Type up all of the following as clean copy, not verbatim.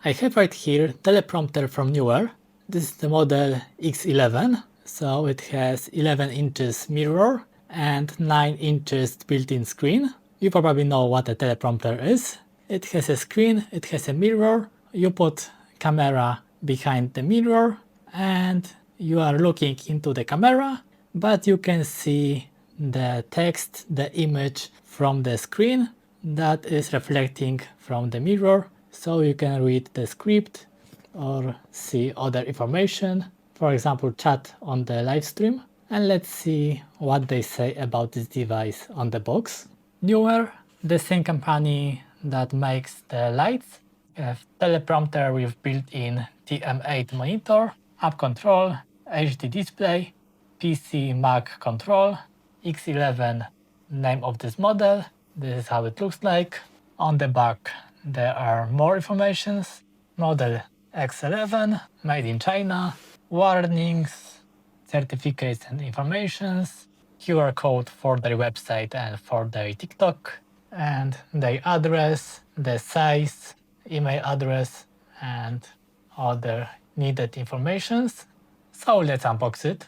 I have right here teleprompter from Neewer. This is the model X11, so it has 11 inches mirror and 9 inches built-in screen. You probably know what a teleprompter is. It has a screen, it has a mirror, you put camera behind the mirror and you are looking into the camera, but you can see the text, the image from the screen that is reflecting from the mirror, so you can read the script or see other information, for example chat on the live stream. And let's see what they say about this device on the box. Neewer, the same company that makes the lights, have teleprompter with built-in TM8 monitor, app control, HD display, PC Mac control, X11 name of this model. This is how it looks like. On the back there are more informations. Model X11, made in China, warnings, certificates and informations, QR code for their website and for their TikTok, and their address, the size, email address, and other needed informations. So let's unbox it.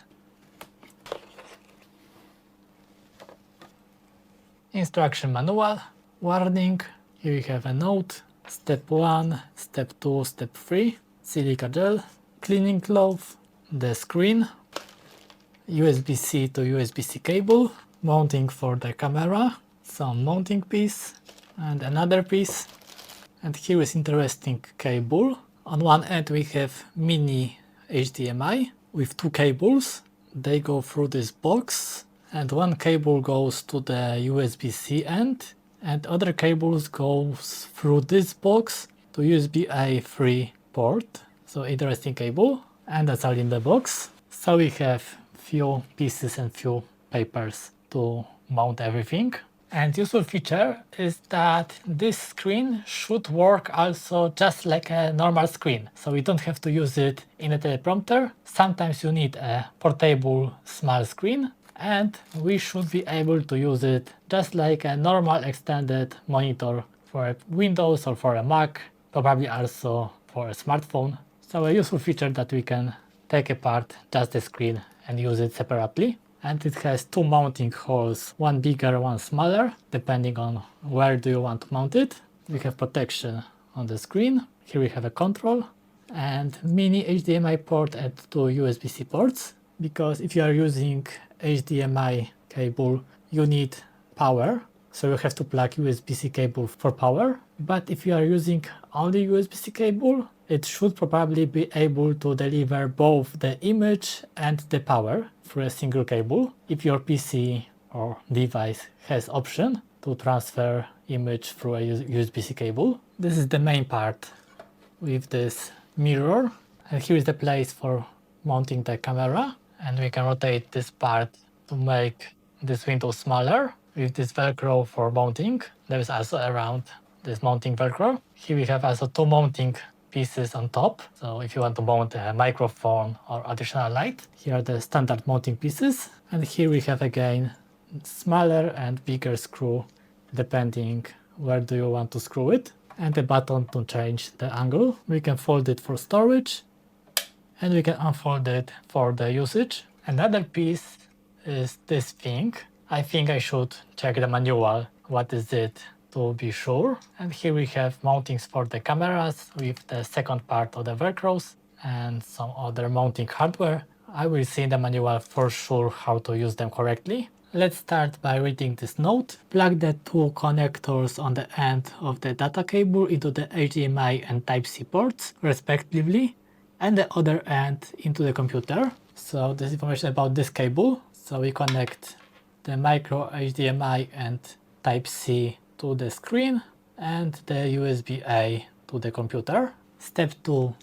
Instruction manual, warning, here you have a note, step 1, step 2, step 3, silica gel, cleaning cloth, the screen, USB-C to USB-C cable, mounting for the camera, some mounting piece, and another piece. And here is interesting cable. On one end we have mini HDMI with two cables. They go through this box, and one cable goes to the USB-C end, and other cables goes through this box to USB-A 3 port. So interesting cable, and that's all in the box. So we have few pieces and few papers to mount everything. And useful feature is that this screen should work also just like a normal screen. So you don't have to use it in a teleprompter. Sometimes you need a portable small screen, and we should be able to use it just like a normal extended monitor for a Windows or for a Mac, probably also for a smartphone. So a useful feature that we can take apart just the screen and use it separately. And it has two mounting holes, one bigger, one smaller, depending on where do you want to mount it. We have protection on the screen. Here we have a control and mini HDMI port and two USB-C ports, because if you are using HDMI cable, you need power. So you have to plug USB-C cable for power. But if you are using only USB-C cable, it should probably be able to deliver both the image and the power through a single cable. If your PC or device has option to transfer image through a USB-C cable. This is the main part with this mirror. And here is the place for mounting the camera. And we can rotate this part to make this window smaller with this Velcro for mounting. There is also around this mounting Velcro. Here we have also two mounting pieces on top. So if you want to mount a microphone or additional light, here are the standard mounting pieces. And here we have again smaller and bigger screw, depending where do you want to screw it. And a button to change the angle. We can fold it for storage, and we can unfold it for the usage. Another piece is this thing. I think I should check the manual, what is it, to be sure. And here we have mountings for the cameras with the second part of the Velcros and some other mounting hardware. I will see in the manual for sure how to use them correctly. Let's start by reading this note. Plug the two connectors on the end of the data cable into the HDMI and Type-C ports, respectively, and the other end into the computer. So this information about this cable. So we connect the micro HDMI and Type-C to the screen and the USB-A to the computer. Step 2.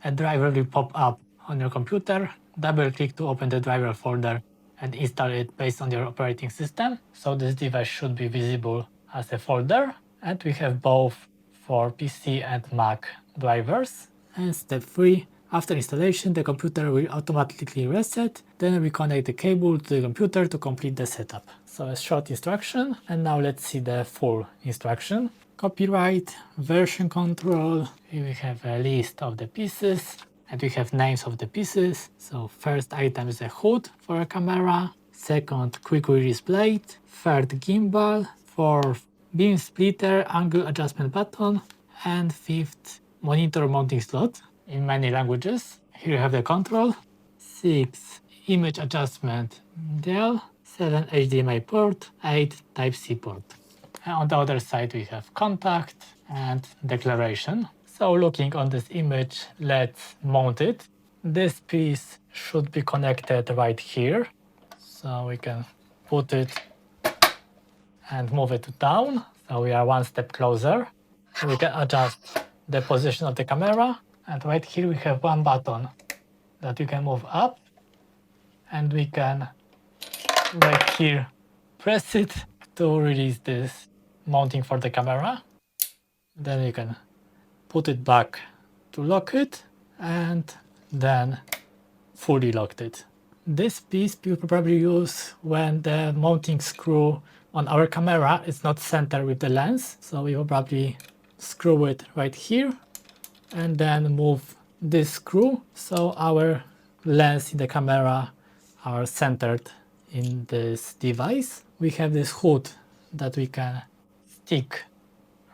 A driver will pop up on your computer. Double click to open the driver folder and install it based on your operating system. So this device should be visible as a folder. And we have both for PC and Mac drivers. And step 3. After installation, the computer will automatically reset. Then we connect the cable to the computer to complete the setup. So a short instruction, and now let's see the full instruction. copyright, version control. Here we have a list of the pieces and we have names of the pieces. So first item is a hood for a camera, second quick release blade, third gimbal, fourth beam splitter angle adjustment button, and fifth monitor mounting slot in many languages. Here you have the control, 6 image adjustment Dell, 7 HDMI port, 8 Type-C port. And on the other side we have contact and declaration. So looking on this image, let's mount it. This piece should be connected right here. So we can put it and move it down. So we are one step closer. We can adjust the position of the camera. And right here we have one button that we can move up. And we can right here press it to release this mounting for the camera. Then you can put it back to lock it and then fully locked it. This piece we will probably use when the mounting screw on our camera is not centered with the lens. So we will probably screw it right here and then move this screw so our lens in the camera are centered in this device. We have this hood that we can stick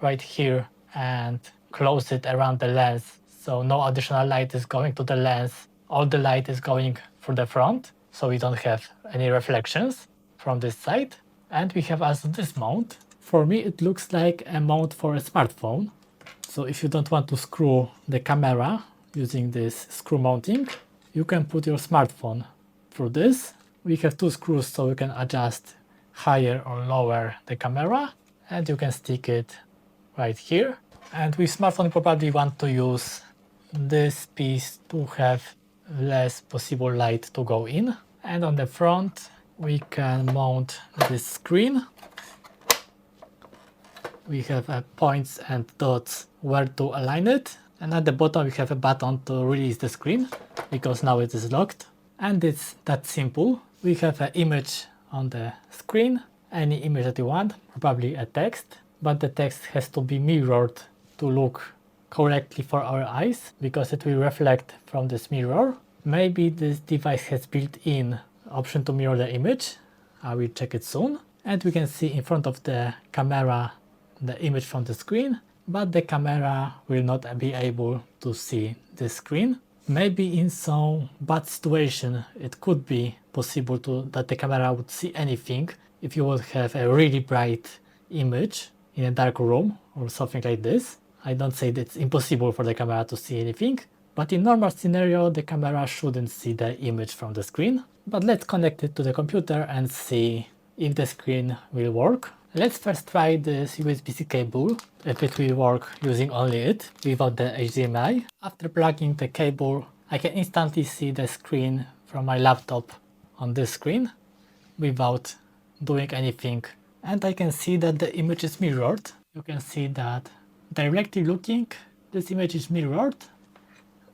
right here and close it around the lens so no additional light is going to the lens. All the light is going for the front so we don't have any reflections from this side. And we have also this mount. For me it looks like a mount for a smartphone. So if you don't want to screw the camera using this screw mounting, you can put your smartphone through this. We have 2 screws so we can adjust higher or lower the camera, and you can stick it right here. And with smartphone you probably want to use this piece to have less possible light to go in. And on the front we can mount this screen. We have points and dots where to align it, and at the bottom we have a button to release the screen because now it is locked. And it's that simple. We have an image on the screen, any image that you want, probably a text, but the text has to be mirrored to look correctly for our eyes because it will reflect from this mirror. Maybe this device has built-in option to mirror the image. I will check it soon. And we can see in front of the camera the image from the screen, but the camera will not be able to see the screen. Maybe in some bad situation it could be possible that the camera would see anything if you would have a really bright image in a dark room or something like this. I don't say that it's impossible for the camera to see anything, but in normal scenario the camera shouldn't see the image from the screen. But let's connect it to the computer and see if the screen will work. Let's first try this USB-C cable, if it will work using only it, without the HDMI. After plugging the cable, I can instantly see the screen from my laptop on this screen without doing anything. And I can see that the image is mirrored. You can see that directly looking, this image is mirrored.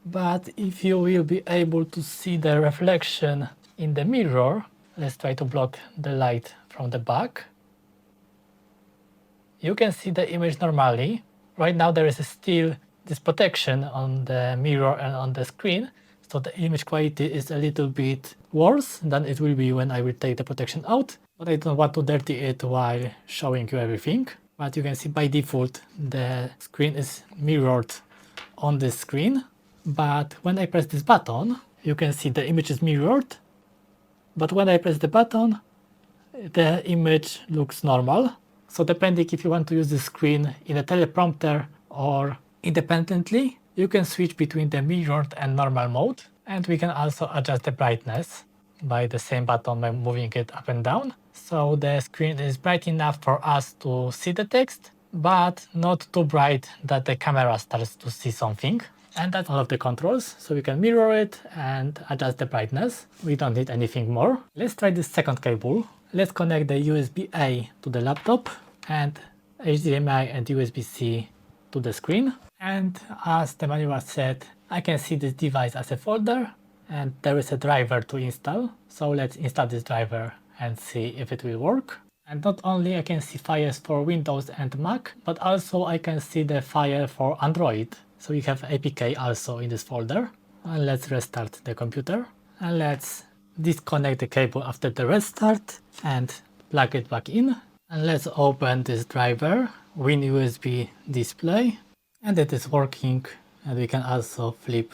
But if you will be able to see the reflection in the mirror, let's try to block the light from the back. You can see the image normally. Right now there is still this protection on the mirror and on the screen, so the image quality is a little bit worse than it will be when I will take the protection out. But I don't want to dirty it while showing you everything. But you can see by default the screen is mirrored on the screen. But when I press this button, you can see the image is mirrored. But when I press the button, the image looks normal. So depending if you want to use the screen in a teleprompter or independently, you can switch between the mirrored and normal mode. And we can also adjust the brightness by the same button by moving it up and down. So the screen is bright enough for us to see the text, but not too bright that the camera starts to see something. And that's all of the controls. So we can mirror it and adjust the brightness. We don't need anything more. Let's try this second cable. Let's connect the USB-A to the laptop and HDMI and USB-C to the screen. And as the manual said, I can see this device as a folder and there is a driver to install. So let's install this driver and see if it will work. And not only I can see files for Windows and Mac, but also I can see the file for Android. So we have APK also in this folder. And let's restart the computer. And let's disconnect the cable after the restart and plug it back in. And let's open this driver, WinUSB display. And it is working. And we can also flip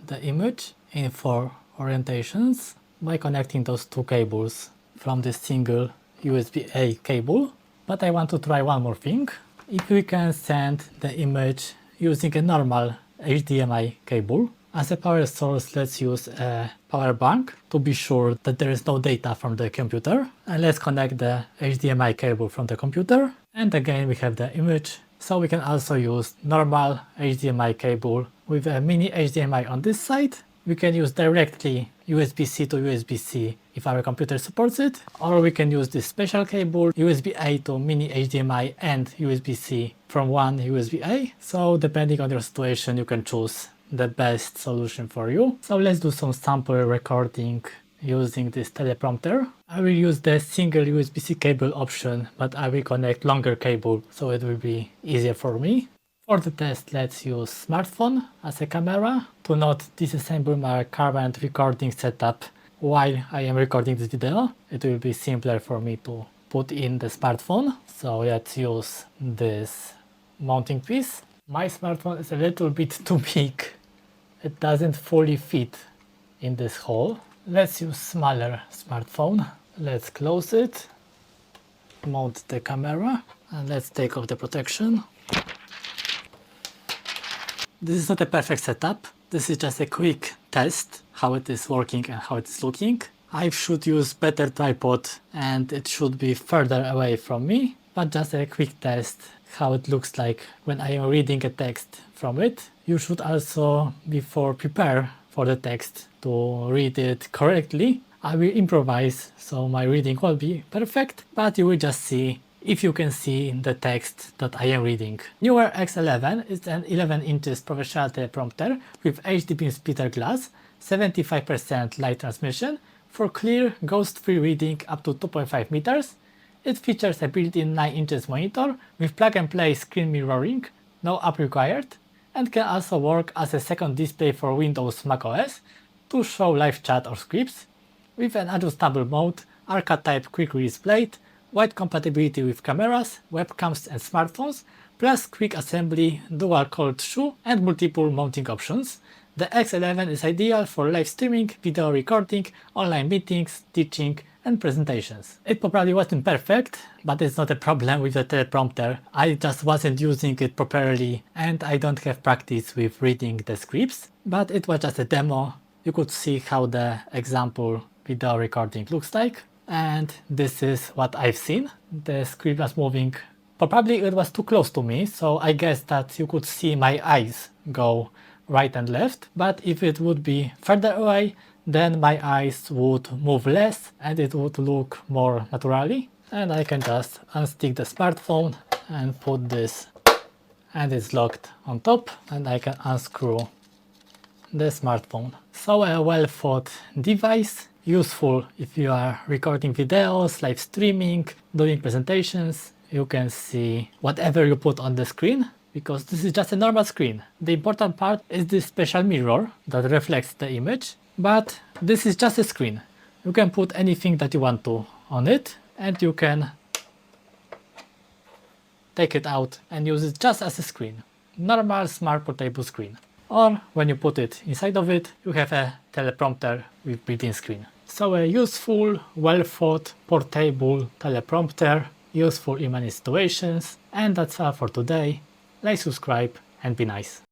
the image in 4 orientations by connecting those two cables from this single USB-A cable. But I want to try one more thing. If we can send the image using a normal HDMI cable, as a power source, let's use a power bank to be sure that there is no data from the computer. And let's connect the HDMI cable from the computer. And again, we have the image. So we can also use normal HDMI cable with a mini HDMI on this side. We can use directly USB-C to USB-C if our computer supports it, or we can use this special cable USB-A to mini HDMI and USB-C from one USB-A. So depending on your situation, you can choose the best solution for you. So let's do some sample recording using this teleprompter. I will use the single USB-C cable option, but I will connect longer cable so it will be easier for me. For the test, let's use smartphone as a camera to not disassemble my current recording setup while I am recording this video. It will be simpler for me to put in the smartphone. So let's use this mounting piece. My smartphone is a little bit too big. It doesn't fully fit in this hole. Let's use smaller smartphone. Let's close it, mount the camera, and let's take off the protection. This is not a perfect setup. This is just a quick test how it is working and how it is looking. I should use better tripod and it should be further away from me, but just a quick test how it looks like when I am reading a text from it. You should also, before prepare for the text to read it correctly, I will improvise, so my reading will be perfect, but you will just see if you can see the text that I am reading. Neewer X11 is an 11 inches professional teleprompter with HD beam splitter glass, 75% light transmission for clear, ghost-free reading up to 2.5 meters. It features a built-in 9 inches monitor with plug-and-play screen mirroring, no app required, and can also work as a second display for Windows macOS to show live chat or scripts, with an adjustable mode, arcade-type quick release plate, wide compatibility with cameras, webcams and smartphones, plus quick assembly, dual cold shoe and multiple mounting options. The X11 is ideal for live streaming, video recording, online meetings, teaching and presentations. It probably wasn't perfect, but it's not a problem with the teleprompter. I just wasn't using it properly and I don't have practice with reading the scripts, but it was just a demo. You could see how the example video recording looks like. And this is what I've seen. The script was moving. Probably it was too close to me, so I guess that you could see my eyes go right and left. But if it would be further away, then my eyes would move less and it would look more naturally. And I can just unstick the smartphone and put this, and it's locked on top, and I can unscrew the smartphone. So a well thought device. Useful if you are recording videos, live streaming, doing presentations. You can see whatever you put on the screen because this is just a normal screen. The important part is this special mirror that reflects the image, but this is just a screen. You can put anything that you want to on it and you can take it out and use it just as a screen. Normal smart portable screen. Or when you put it inside of it, you have a teleprompter with built-in screen. So a useful, well-thought, portable teleprompter, useful in many situations. And that's all for today. Like, subscribe and be nice.